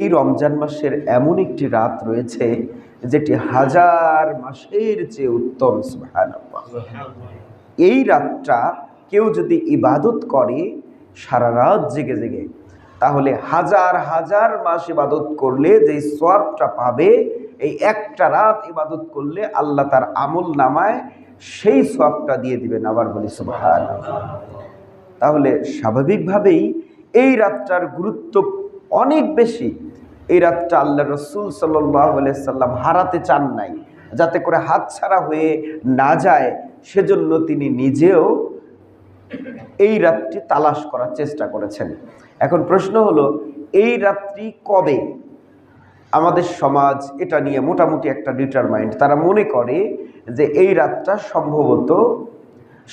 এই রমজান মাসের এমন একটি রাত রয়েছে যেটি হাজার মাসের চেয়ে উত্তম। সুবহানাল্লাহ। এই রাতটা কেউ যদি ইবাদত করে সারা রাত জেগে জেগে, তাহলে হাজার হাজার মাস ইবাদত করলে যে সওয়াবটা পাবে, এই একটা রাত ইবাদত করলে আল্লাহ তার আমল নামায় সেই সওয়াবটা দিয়ে দিবেন। আবার বলি সুবহানাল্লাহ। তাহলে স্বাভাবিকভাবেই এই রাতটার গুরুত্ব অনেক বেশি। এই রাতটা আল্লাহ রসুল সাল্লাল্লাহু আলাইহি সাল্লাম হারাতে চান নাই, যাতে করে হাতছাড়া হয়ে না যায়, সেজন্য তিনি নিজেও এই রাতটি তালাশ করার চেষ্টা করেছেন। এখন প্রশ্ন হলো, এই রাত্রি কবে? আমাদের সমাজ এটা নিয়ে মোটামুটি একটা ডিটারমাইন্ড। তারা মনে করে যে এই রাতটা সম্ভবত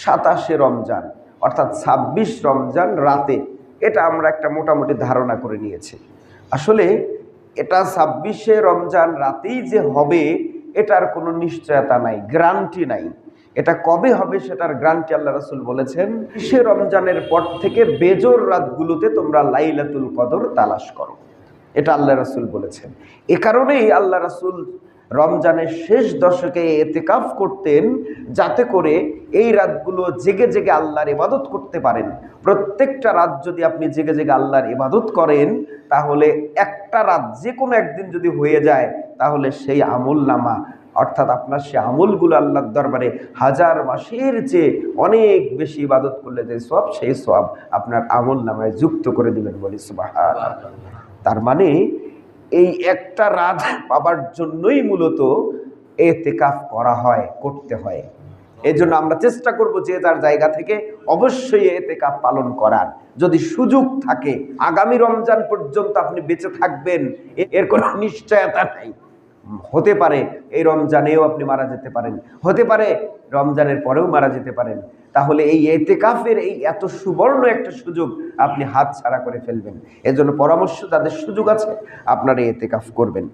27শে রমজান, অর্থাৎ 26 রমজান রাতে। এটা আমরা একটা মোটামুটি ধারণা করে নিয়েছি। আসলে এটা 26শে রমজান রাতেই যে হবে এটার কোনো নিশ্চয়তা নাই, গ্যারান্টি নাই। এটা কবে হবে সেটার গ্যারান্টি আল্লাহ রাসূল বলেছেন, সে রমজানের পর থেকে বেজোর রাতগুলোতে তোমরা লাইলাতুল কদর তালাশ করো। এটা আল্লাহ রাসূল বলেছেন। এ কারণেই আল্লাহ রাসূল রমজানের শেষ দশকে ইতিকাফ করতেন, যাতে করে এই রাতগুলো জেগে জেগে আল্লাহর ইবাদত করতে পারেন। প্রত্যেকটা রাত যদি আপনি জেগে জেগে আল্লাহর ইবাদত করেন, তাহলে একটা রাত যে কোনো একদিন যদি হয়ে যায়, তাহলে সেই আমল নামা, অর্থাৎ আপনার সেই আমলগুলো আল্লাহর দরবারে হাজার মাসের চেয়ে অনেক বেশি ইবাদত করলে যে সওয়াব, সেই সওয়াব আপনার আমল নামায় যুক্ত করে দিবেন। বলি সুবহানাল্লাহ। তার মানে এই একটা রাত পাবার জন্যই মূলত ইতিকাফ করা হয়, করতে হয়। এই জন্য আমরা চেষ্টা করব যে যার জায়গা থেকে অবশ্যই ইতিকাফ পালন করার। যদি সুযোগ থাকে, আগামী রমজান পর্যন্ত আপনি বেঁচে থাকবেন এর কোনো নিশ্চয়তা নাই। হতে পারে এই রমজানেও আপনি মারা যেতে পারেন, হতে পারে রমজানের পরেও মারা যেতে পারেন। তাহলে এই ইতিকাফের এই এত সুবর্ণ একটা সুযোগ আপনি হাত ছাড়া করে ফেলবেন। এজন্য পরামর্শ, যাদের সুযোগ আছে আপনারা ইতিকাফ করবেন।